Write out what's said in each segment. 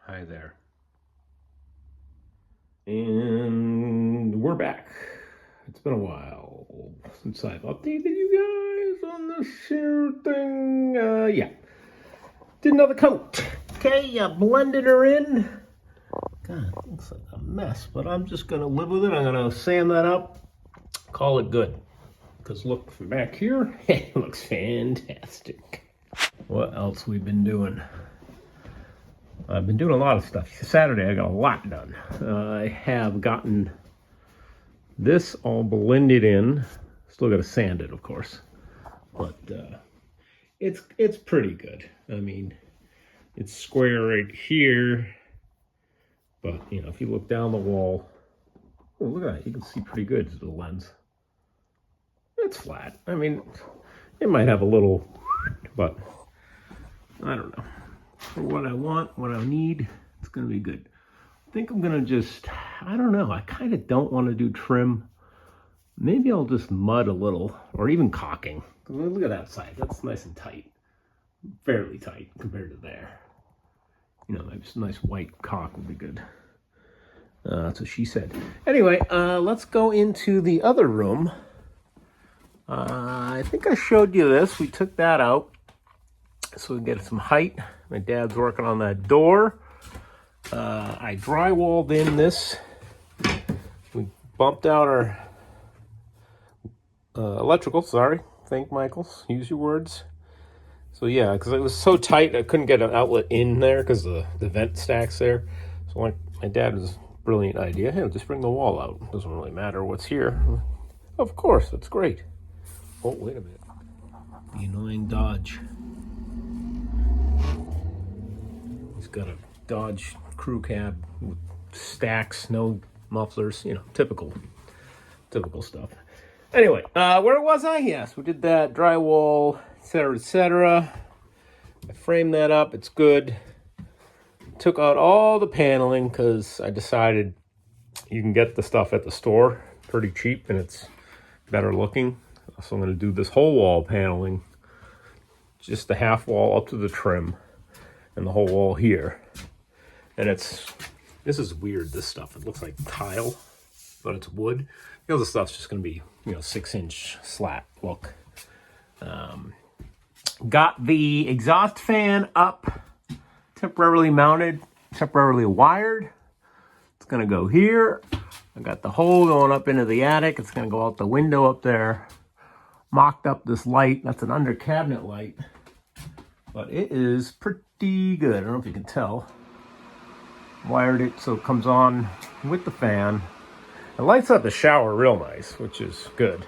Hi there. And we're back. It's been a while since I've updated you guys on this here thing. Yeah. Did another coat. Okay, blended her in. God, it looks like a mess, but I'm just going to live with it. I'm going to sand that up, call it good. Because look from back here, it looks fantastic. What else we've been doing? I've been doing a lot of stuff. Saturday I got a lot done. I have gotten this all blended in. Still got to sand it, of course, but it's pretty good. I mean, it's square right here, but you know, if you look down the wall, oh, look at that, you can see pretty good through the lens. It's flat. I mean, it might have a little, but I don't know. For what I want, what I need, it's gonna be good. I think I'm gonna just, I don't know, I kind of don't want to do trim. Maybe I'll just mud a little, or even caulking. Look at that side, that's nice and tight. Fairly tight compared to there. You know, just a nice white caulk would be good. That's what she said. Anyway, let's go into the other room. I think I showed you this. We took that out so we get some height. My dad's working on that door. I drywalled in this. We bumped out our electrical, sorry. Thank Michaels, use your words. So yeah, because it was so tight, I couldn't get an outlet in there because the vent stacks there. So like my dad was a brilliant idea. Hey, just bring the wall out. Doesn't really matter what's here. Of course, that's great. Oh, wait a minute. The annoying Dodge. He's got a Dodge crew cab with stacks, no mufflers, you know, typical stuff. Anyway, where was I? Yes, we did that drywall, etc., etc. I framed that up. It's good. Took out all the paneling because I decided you can get the stuff at the store pretty cheap and it's better looking. So I'm going to do this whole wall paneling, just the half wall up to the trim, and the whole wall here. And this is weird, this stuff. It looks like tile, but it's wood. The other stuff's just going to be, 6-inch slat look. Got the exhaust fan up, temporarily mounted, temporarily wired. It's going to go here. I got the hole going up into the attic. It's going to go out the window up there. Mocked up this light. That's an under cabinet light, but it is pretty good. I don't know if you can tell. Wired it so it comes on with the fan. It lights up the shower real nice, which is good.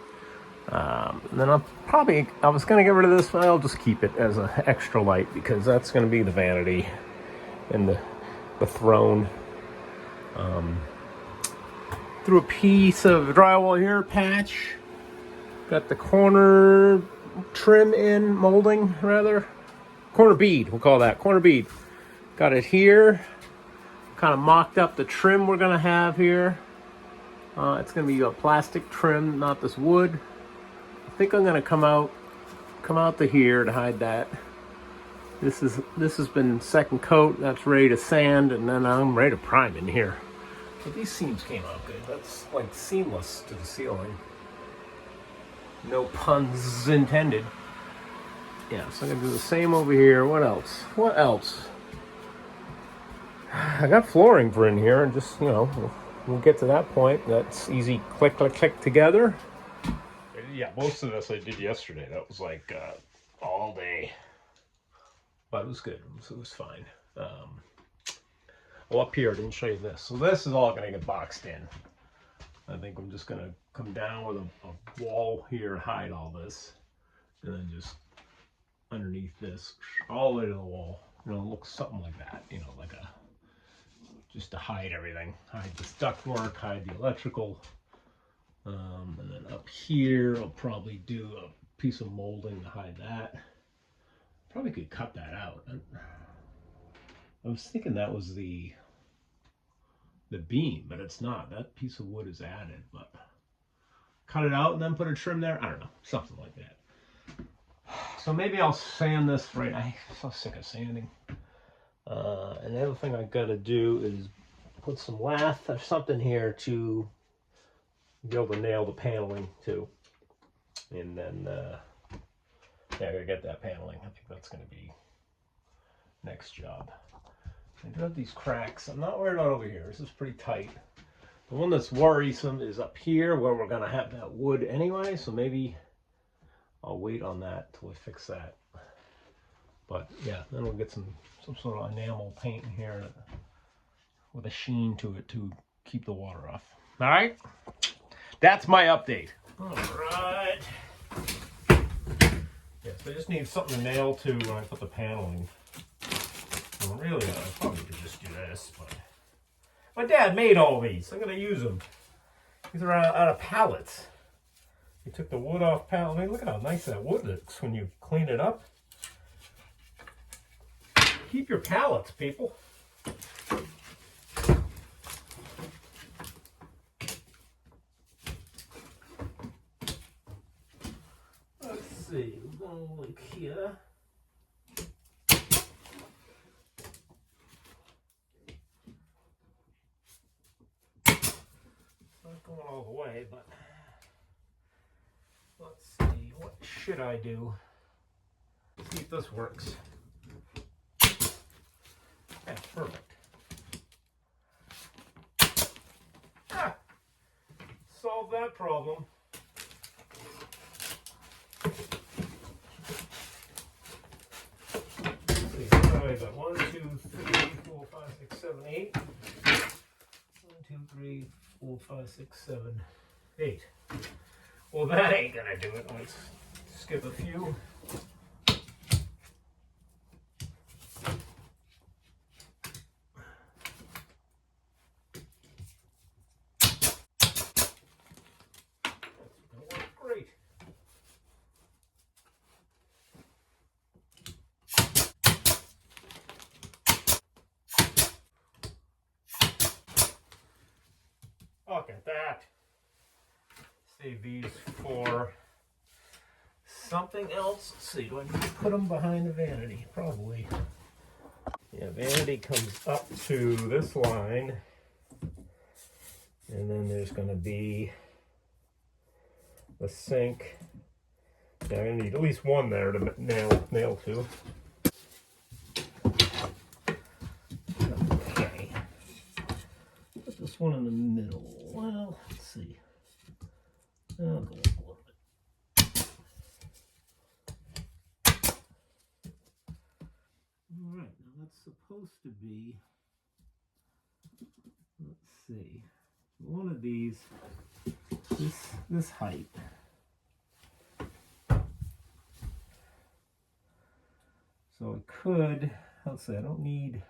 And then I was going to get rid of this, but I'll just keep it as an extra light because that's going to be the vanity and the throne. Threw a piece of drywall here, patch. Got the corner trim in, molding rather. Corner bead, we'll call that, corner bead. Got it here. Kind of mocked up the trim we're gonna have here. It's gonna be a plastic trim, not this wood. I think I'm gonna come out to here to hide that. This has been second coat, that's ready to sand, and then I'm ready to prime in here. But these seams came out good. That's like seamless to the ceiling. No puns intended. Yeah, so I'm gonna do the same over here. What else? I got flooring for in here, and just, we'll get to that point. That's easy, click, click, click together. Yeah, most of this I did yesterday. That was like all day. But it was good, so it was fine. Well, up here, I didn't show you this. So this is all gonna get boxed in. I think I'm just gonna come down with a wall here to hide all this, and then just underneath this, all the way to the wall. It looks something like that. Like just to hide everything. Hide the ductwork, hide the electrical, and then up here I'll probably do a piece of molding to hide that. Probably could cut that out. I was thinking that was the beam, but it's not. That piece of wood is added, but cut it out and then put a trim there. I don't know, something like that. So maybe I'll sand this right. I'm so sick of sanding. and the other thing I gotta do is put some lath or something here to be able to nail the paneling too. And then, yeah, I gotta get that paneling. I think that's gonna be next job. I do have these cracks. I'm not worried about over here. This is pretty tight. The one that's worrisome is up here where we're gonna have that wood anyway, so maybe I'll wait on that till we fix that. But yeah, then we'll get some sort of enamel paint in here with a sheen to it to keep the water off. All right, that's my update. All right. Yes, I just need something to nail to when I put the paneling. Well, really, I probably could just do this, but my dad made all these. I'm gonna use them. These are out of pallets. He took the wood off pallet. I mean, look at how nice that wood looks when you clean it up. Keep your pallets, people. Let's see, we're going to look here. Not going all the way, but let's see, what should I do? Let's see if this works. Yeah, perfect. Ah, solve that problem. Let's see, so I got 1, 2, 3, 4, 5, 6, 7, 8. 1, 2, 3, 4, 5, 6, 7, 8. Well, that ain't gonna do it. Let's skip a few. Look at that. Save these for something else. Let's see, do I need to put them behind the vanity? Probably. Yeah, vanity comes up to this line. And then there's going to be the sink. Yeah, I'm going to need at least one there to nail to. Okay. Put this one in the middle. Well, let's see. I'll go up a little bit. All right, now that's supposed to be, let's see, one of these, this height. So it could, let's say I don't need,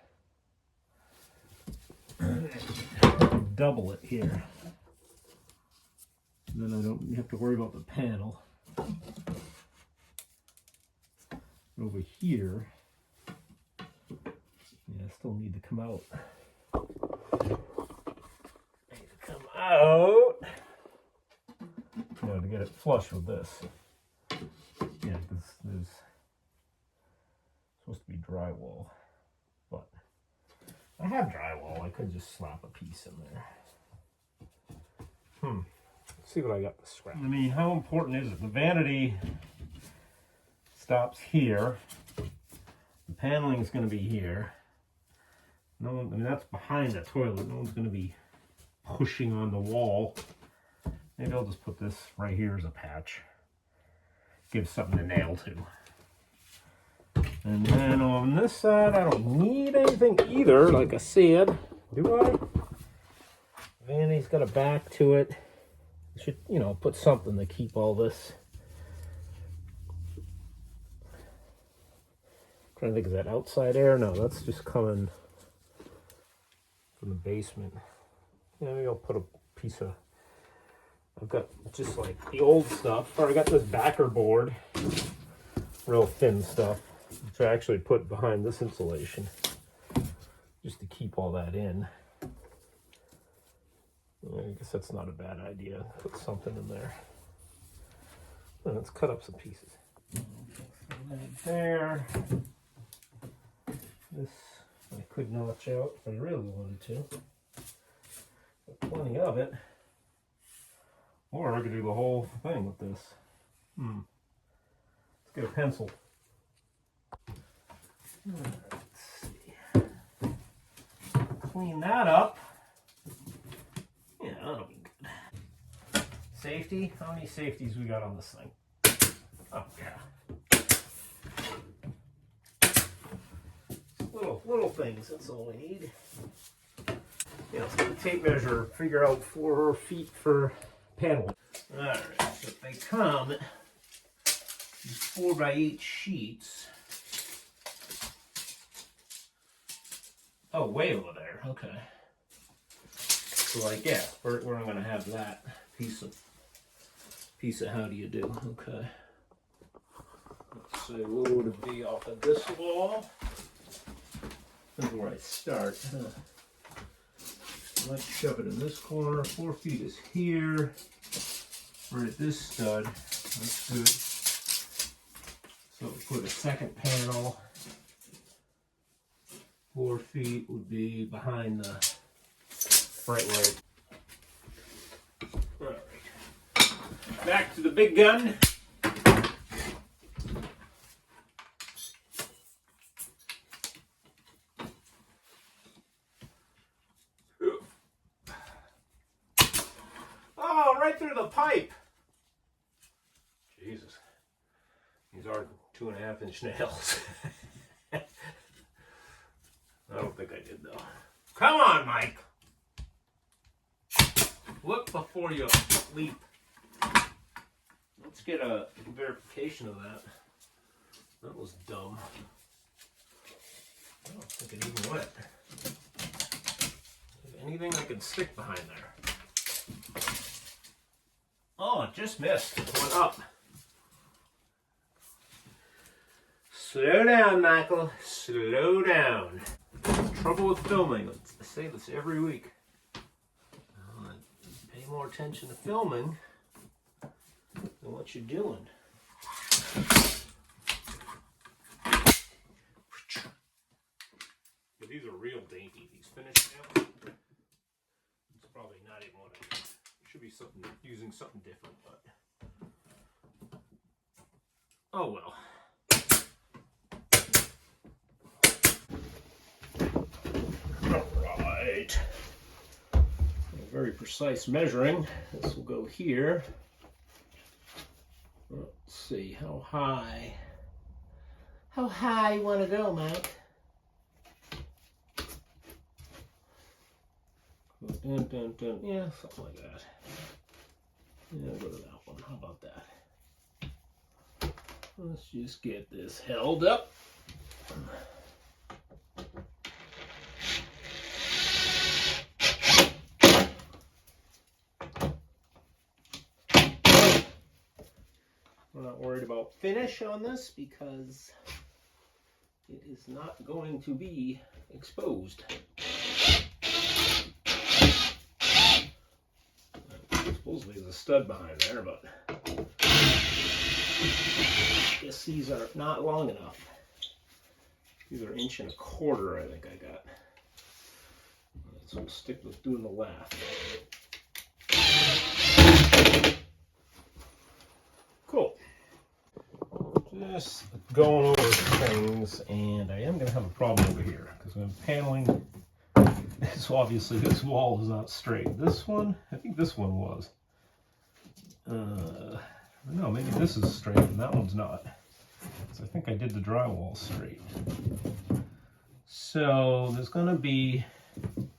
double it here. Then I don't have to worry about the panel. Over here, yeah, I still need to come out. Need to come out. You know, to get it flush with this. Yeah, this is supposed to be drywall, but I have drywall. I could just slap a piece in there. Let's see what I got to scrap. I mean, how important is it? The vanity stops here. The paneling is going to be here. No one, I mean, that's behind the toilet. No one's going to be pushing on the wall. Maybe I'll just put this right here as a patch. Give something to nail to. And then on this side, I don't need anything either, like I said. Do I? Vanity's got a back to it. Should, you know, put something to keep all this. I'm trying to think, is that outside air? No, that's just coming from the basement. Yeah, maybe I'll put a piece of, I've got just like the old stuff, or I got this backer board, real thin stuff, which I actually put behind this insulation, just to keep all that in. I guess that's not a bad idea. Put something in there. Let's cut up some pieces. Right there. This I could notch out if I really wanted to. Got plenty of it. Or I could do the whole thing with this. Let's get a pencil. Let's see. Clean that up. Yeah, that'll be good. Safety? How many safeties we got on this thing? Oh, yeah. Little things, that's all we need. Yeah, let's get a tape measure, figure out 4 feet for paneling. Alright, so they come these 4x8 sheets. Oh, way over there, okay. So like, yeah, where I'm gonna have that piece of how do you do, okay. Let's see, what would it be off of this wall? That's where I start. Let's shove it in this corner. 4 feet is here. Right at this stud. That's good. So we put a second panel. 4 feet would be behind the right way. Alright. Back to the big gun. Oh, right through the pipe. Jesus. These are 2.5-inch nails. I don't think I did though. Come on, Mike. Look before you leap. Let's get a verification of that. That was dumb. I don't think it even went. Anything I can stick behind there. Oh, it just missed. It went up. Slow down, Michael. Slow down. Trouble with filming. I say this every week. Pay more attention to filming than what you're doing. Yeah, these are real dainty. These finished nails. It's probably not even what I should be using something different, but oh well. Alright. Very precise measuring. This will go here. Let's see, how high you want to go, Mike? Dun, dun, dun. Yeah, something like that. Yeah, go to that one. How about that? Let's just get this held up. We're not worried about finish on this because it is not going to be exposed. Supposedly there's a stud behind there, but I guess these are not long enough. These are 1.25 inches, I think I got. So we'll stick with doing the lath. Cool. Just going over things, and I am going to have a problem over here because I'm paneling. So obviously this wall is not straight. This one, I think this one was. No, maybe this is straight and that one's not. So I think I did the drywall straight. So there's going to be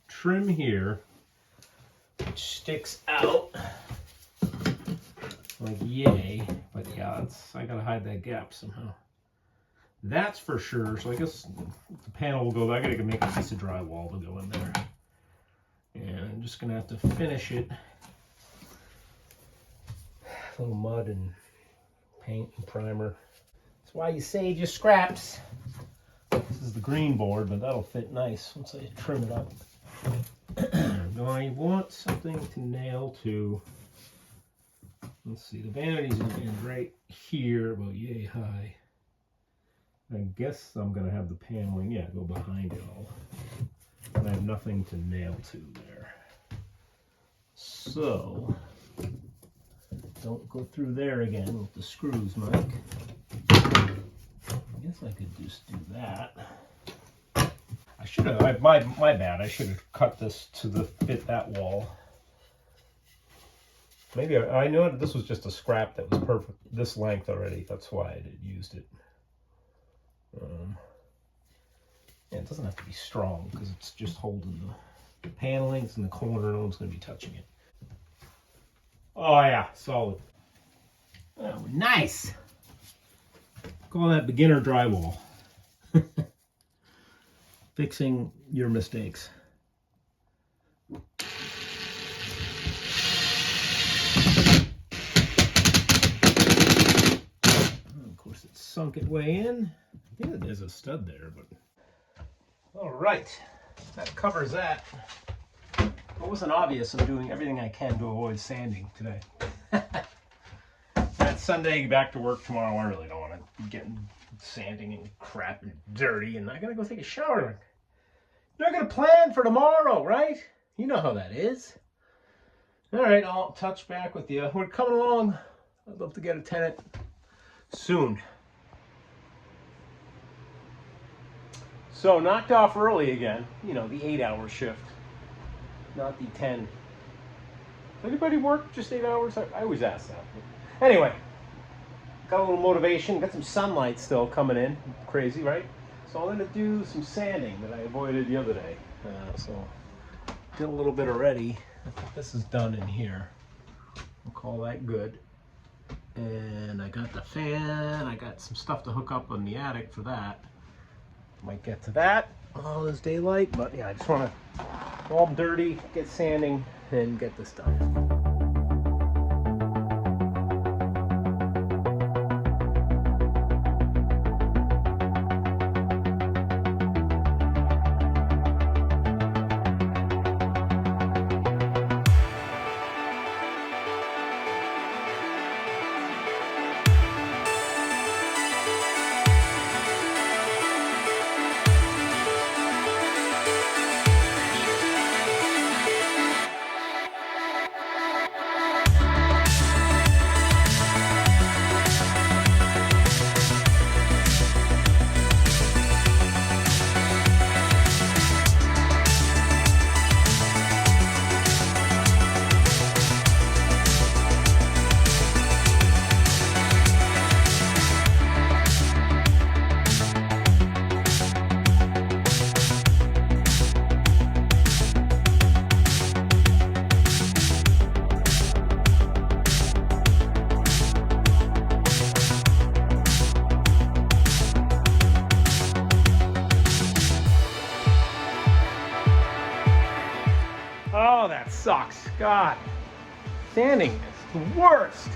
trim here, which sticks out like yay. But yeah, I got to hide that gap somehow. That's for sure. So I guess the panel will go. I got to make a piece of drywall to go in there. And I'm just going to have to finish it. A little mud and paint and primer. That's why you save your scraps. This is the green board, but that'll fit nice once I trim it up. Now I want something to nail to. Let's see, the vanity's going to be right here, about yay high. I guess I'm gonna have the paneling, yeah, go behind it all. And I have nothing to nail to there. So, don't go through there again with the screws, Mike. I guess I could just do that. I should have, my bad, I should have cut this to fit that wall. Maybe I know this was just a scrap that was perfect, this length already. That's why I used it. Yeah, it doesn't have to be strong because it's just holding the panelings in the corner. No one's going to be touching it. Oh yeah, solid. Oh, nice. Call that beginner drywall. Fixing your mistakes. Of course, it sunk it way in. Yeah, there's a stud there, but. All right, that covers that. It wasn't obvious. I'm doing everything I can to avoid sanding today. That Sunday, back to work tomorrow. I really don't want to be getting sanding and crap and dirty, and I gotta go take a shower. You're not gonna plan for tomorrow, right? You know how that is. All right, I'll touch back with you. We're coming along. I'd love to get a tenant soon. So knocked off early again. You know, the 8-hour shift, not the 10. Does anybody work just 8 hours? I always ask that. But anyway, got a little motivation. Got some sunlight still coming in. Crazy, right? So I'm gonna do some sanding that I avoided the other day. So did a little bit already. I think this is done in here. We'll call that good. And I got the fan. I got some stuff to hook up on the attic for that. Might get to that all this daylight, but yeah, I just want to go all dirty, get sanding, and get this done. Oh, that sucks. God. Sanding is the worst.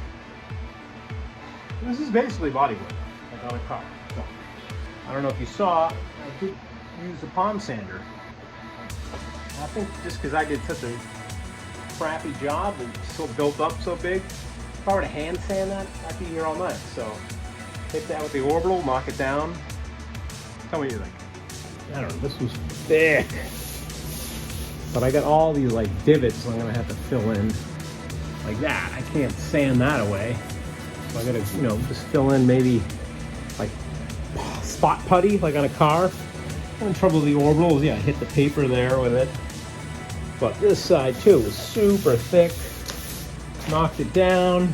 This is basically bodywork, like on a car. So, I don't know if you saw, I did use a palm sander. I think just because I did such a crappy job and so built up so big, if I were to hand sand that, I'd be here all night. So, hit that with the orbital, knock it down. Tell me what you think. I don't know, this was thick. But I got all these like divots I'm gonna have to fill in like that. I can't sand that away. So I gotta, you know, just fill in maybe like spot putty like on a car. I'm in trouble with the orbitals. Yeah, I hit the paper there with it. But this side too was super thick. Knocked it down.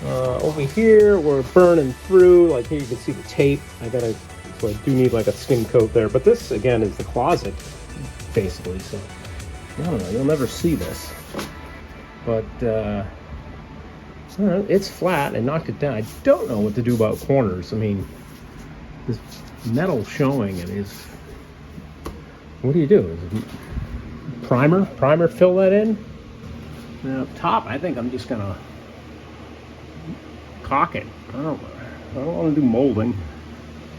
Over here we're burning through. Like here you can see the tape. So I do need like a skin coat there. But this again is the closet. Basically, so I don't know, you'll never see this, but it's flat. I knocked it down. I don't know what to do about corners. I mean, this metal showing it is, what do you do? Is it primer fill that in? And up top I think I'm just gonna caulk it. I don't want to do molding.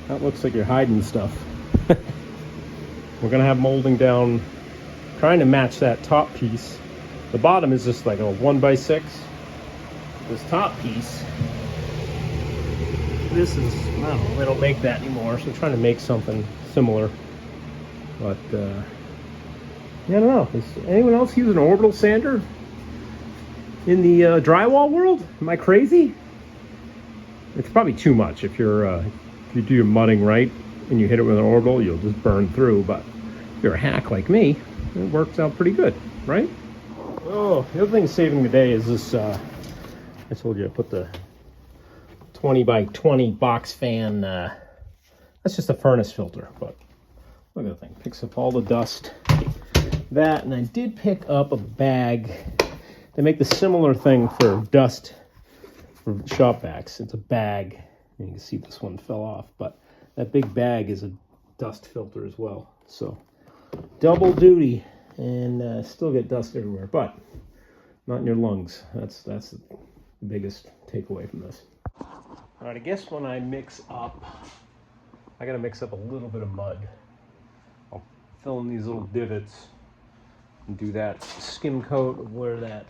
That looks like you're hiding stuff. We're gonna have molding down, trying to match that top piece. The bottom is just like a 1x6. This top piece this is, I don't know, they don't make that anymore, so I'm trying to make something similar. But, yeah, I don't know. Is anyone else use an orbital sander in the drywall world? Am I crazy? It's probably too much. If you do your mudding right and you hit it with an orbital, you'll just burn through. But if you're a hack like me, it works out pretty good, right? Oh, the other thing saving the day is this. I told you I put the 20 by 20 box fan. That's just a furnace filter, but look at the thing. Picks up all the dust. That, and I did pick up a bag. They make the similar thing for dust for shop vacs. It's a bag. You can see this one fell off, but that big bag is a dust filter as well. So double duty, and still get dust everywhere, but not in your lungs. That's the biggest takeaway from this. All right, I guess when I mix up, I gotta mix up a little bit of mud. I'll fill in these little divots and do that skim coat of where that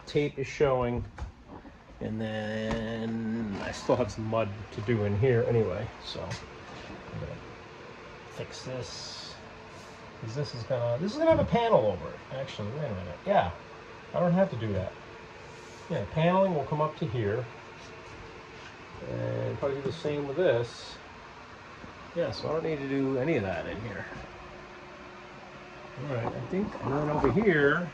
tape is showing. And then I still have some mud to do in here anyway, so I'm gonna fix this. Because this is gonna have a panel over it. Actually, wait a minute. Yeah, I don't have to do that. Yeah, paneling will come up to here. And probably do the same with this. Yeah, so I don't need to do any of that in here. Alright, I think, and then over here,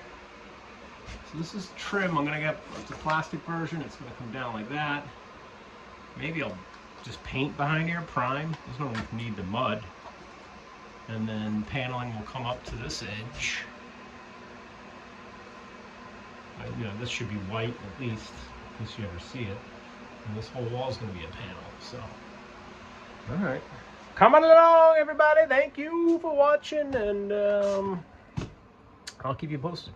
so this is trim. I'm gonna get the plastic version. It's gonna come down like that. Maybe I'll just paint behind here, prime. There's no need to mud. And then paneling will come up to this edge. You know, this should be white at least, in case you ever see it. And this whole wall is going to be a panel. So, all right, coming along, everybody. Thank you for watching, and I'll keep you posted.